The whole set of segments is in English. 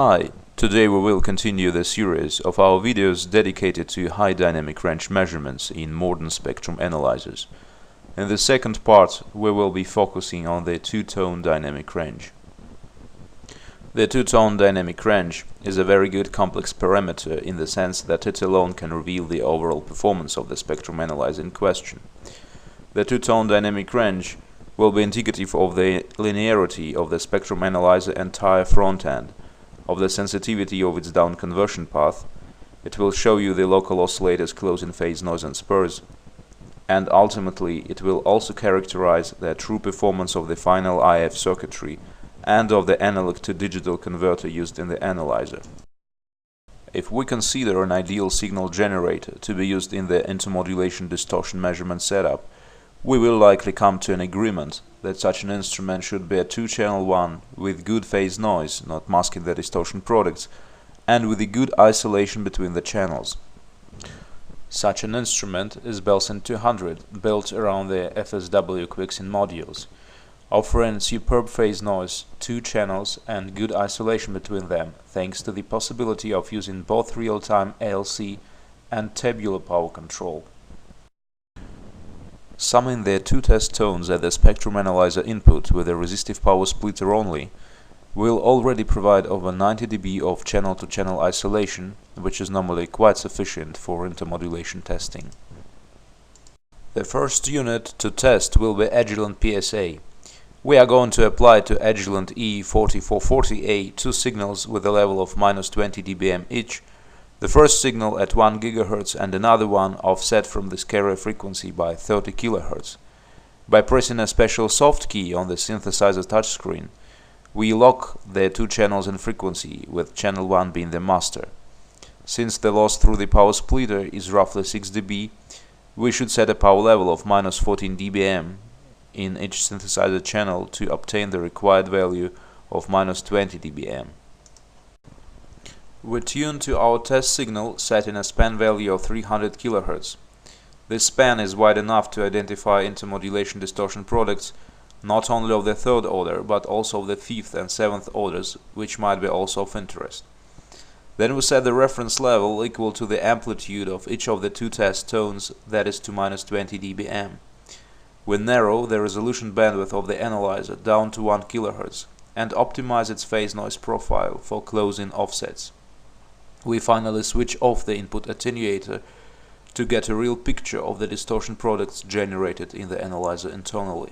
Hi, today we will continue the series of our videos dedicated to high dynamic range measurements in modern spectrum analyzers. In the second part, we will be focusing on the two-tone dynamic range. The two-tone dynamic range is a very good complex parameter in the sense that it alone can reveal the overall performance of the spectrum analyzer in question. The two-tone dynamic range will be indicative of the linearity of the spectrum analyzer entire front end, of the sensitivity of its down conversion path. It will show you the local oscillator's close-in phase noise and spurs, and ultimately it will also characterize the true performance of the final IF circuitry and of the analog to digital converter used in the analyzer. If we consider an ideal signal generator to be used in the intermodulation distortion measurement setup, we will likely come to an agreement that such an instrument should be a two-channel one with good phase noise, not masking the distortion products, and with a good isolation between the channels. Such an instrument is Belsen 200, built around the FSW Quicksin modules, offering superb phase noise, two channels, and good isolation between them, thanks to the possibility of using both real-time ALC and tabular power control. Summing the two test tones at the spectrum analyzer input with a resistive power splitter only will already provide over 90 dB of channel-to-channel isolation, which is normally quite sufficient for intermodulation testing. The first unit to test will be Agilent PSA. We are going to apply to Agilent E4440A two signals with a level of -20 dBm each, the first signal at 1 GHz and another one offset from this carrier frequency by 30 kHz. By pressing a special soft key on the synthesizer touchscreen, we lock the two channels in frequency, with channel 1 being the master. Since the loss through the power splitter is roughly 6 dB, we should set a power level of -14 dBm in each synthesizer channel to obtain the required value of -20 dBm. We tune to our test signal, setting a span value of 300 kHz. This span is wide enough to identify intermodulation distortion products not only of the third order but also of the fifth and seventh orders, which might be also of interest. Then we set the reference level equal to the amplitude of each of the two test tones, that is to -20 dBm. We narrow the resolution bandwidth of the analyzer down to 1 kHz and optimize its phase noise profile for close-in offsets. We finally switch off the input attenuator to get a real picture of the distortion products generated in the analyzer internally.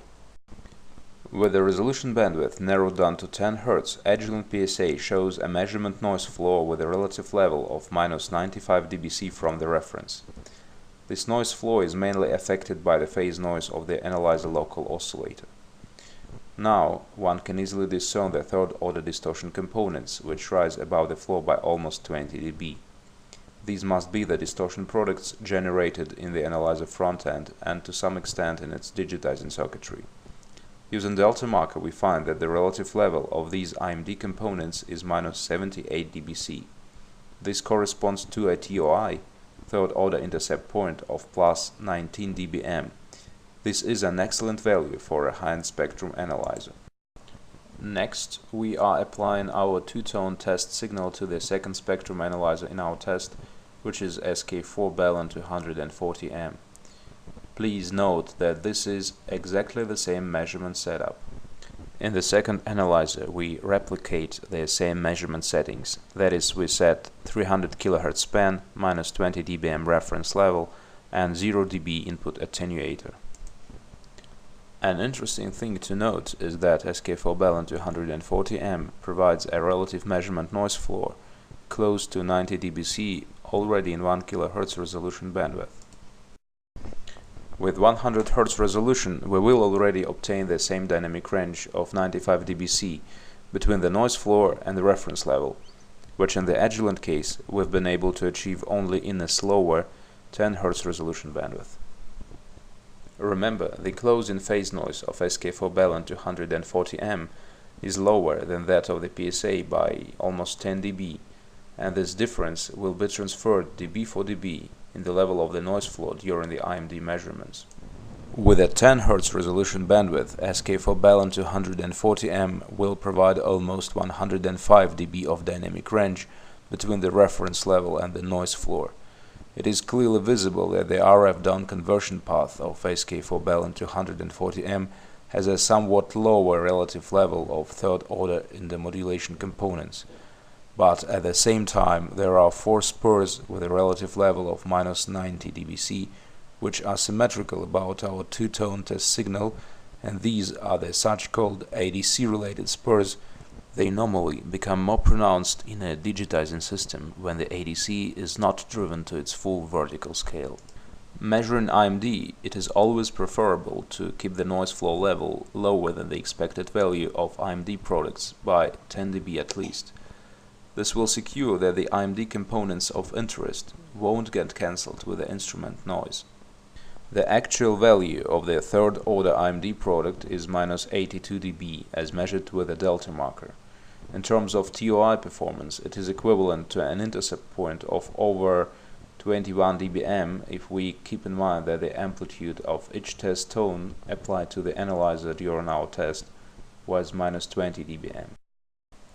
With the resolution bandwidth narrowed down to 10 Hz, Agilent PSA shows a measurement noise floor with a relative level of -95 dBc from the reference. This noise floor is mainly affected by the phase noise of the analyzer local oscillator. Now, one can easily discern the third-order distortion components, which rise above the floor by almost 20 dB. These must be the distortion products generated in the analyzer front end and to some extent in its digitizing circuitry. Using delta marker, we find that the relative level of these IMD components is -78 dBc. This corresponds to a TOI, third-order intercept point, of +19 dBm. This is an excellent value for a high-end spectrum analyzer. Next, we are applying our two-tone test signal to the second spectrum analyzer in our test, which is SK4 240M. Please note that this is exactly the same measurement setup. In the second analyzer, we replicate the same measurement settings. That is, we set 300 kHz span, -20 dBm reference level, and 0 dB input attenuator. An interesting thing to note is that SK4 240M provides a relative measurement noise floor close to 90 dBc already in 1 kHz resolution bandwidth. With 100 Hz resolution, we will already obtain the same dynamic range of 95 dBc between the noise floor and the reference level, which in the Agilent case we've been able to achieve only in a slower 10 Hz resolution bandwidth. Remember, the close-in phase noise of SK4 240M is lower than that of the PSA by almost 10 dB, and this difference will be transferred dB for dB in the level of the noise floor during the IMD measurements. With a 10 Hz resolution bandwidth, SK4Balun 240M will provide almost 105 dB of dynamic range between the reference level and the noise floor. It is clearly visible that the RF down conversion path of SK4Balun 240M has a somewhat lower relative level of third order in the modulation components, but at the same time there are 4 spurs with a relative level of -90 dBc, which are symmetrical about our two-tone test signal, and these are the such-called ADC-related spurs. They normally become more pronounced in a digitizing system when the ADC is not driven to its full vertical scale. Measuring IMD, it is always preferable to keep the noise floor level lower than the expected value of IMD products by 10 dB at least. This will secure that the IMD components of interest won't get cancelled with the instrument noise. The actual value of the third order IMD product is -82 dB as measured with a delta marker. In terms of TOI performance, it is equivalent to an intercept point of over 21 dBm if we keep in mind that the amplitude of each test tone applied to the analyzer during our test was -20 dBm.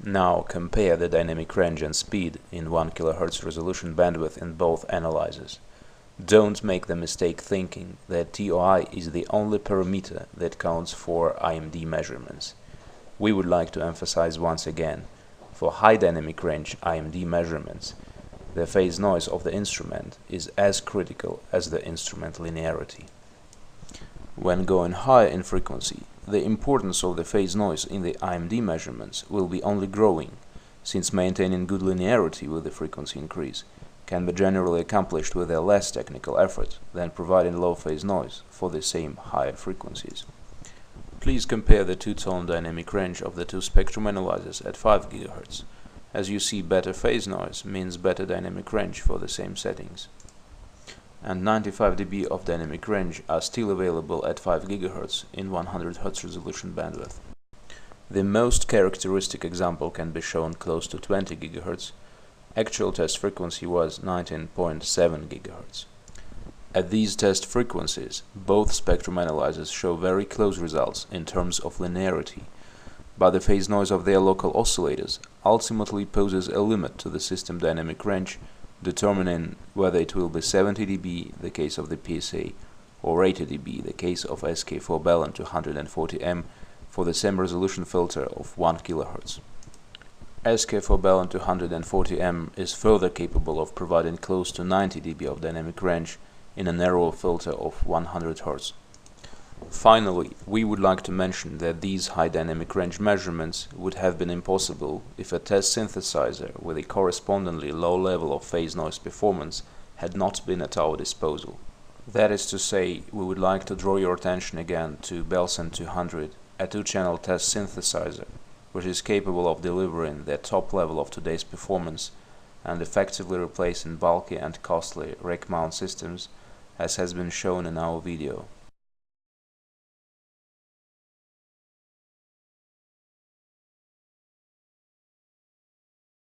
Now compare the dynamic range and speed in 1 kHz resolution bandwidth in both analyzers. Don't make the mistake thinking that TOI is the only parameter that counts for IMD measurements. We would like to emphasize once again, for high dynamic range IMD measurements, the phase noise of the instrument is as critical as the instrument linearity. When going higher in frequency, the importance of the phase noise in the IMD measurements will be only growing, since maintaining good linearity with the frequency increase can be generally accomplished with a less technical effort than providing low phase noise for the same higher frequencies. Please compare the two-tone dynamic range of the two spectrum analyzers at 5 GHz. As you see, better phase noise means better dynamic range for the same settings. And 95 dB of dynamic range are still available at 5 GHz in 100 Hz resolution bandwidth. The most characteristic example can be shown close to 20 GHz. Actual test frequency was 19.7 GHz. At these test frequencies, both spectrum analyzers show very close results in terms of linearity, but the phase noise of their local oscillators ultimately poses a limit to the system dynamic range, determining whether it will be 70 dB, the case of the PSA, or 80 dB, the case of SK4Balun 240M, for the same resolution filter of 1 kHz. SK4Balun 240M is further capable of providing close to 90 dB of dynamic range in a narrow filter of 100 Hz. Finally, we would like to mention that these high dynamic range measurements would have been impossible if a test synthesizer with a correspondingly low level of phase noise performance had not been at our disposal. That is to say, we would like to draw your attention again to Belsen 200, a two-channel test synthesizer, which is capable of delivering the top level of today's performance and effectively replacing bulky and costly rack mount systems, as has been shown in our video.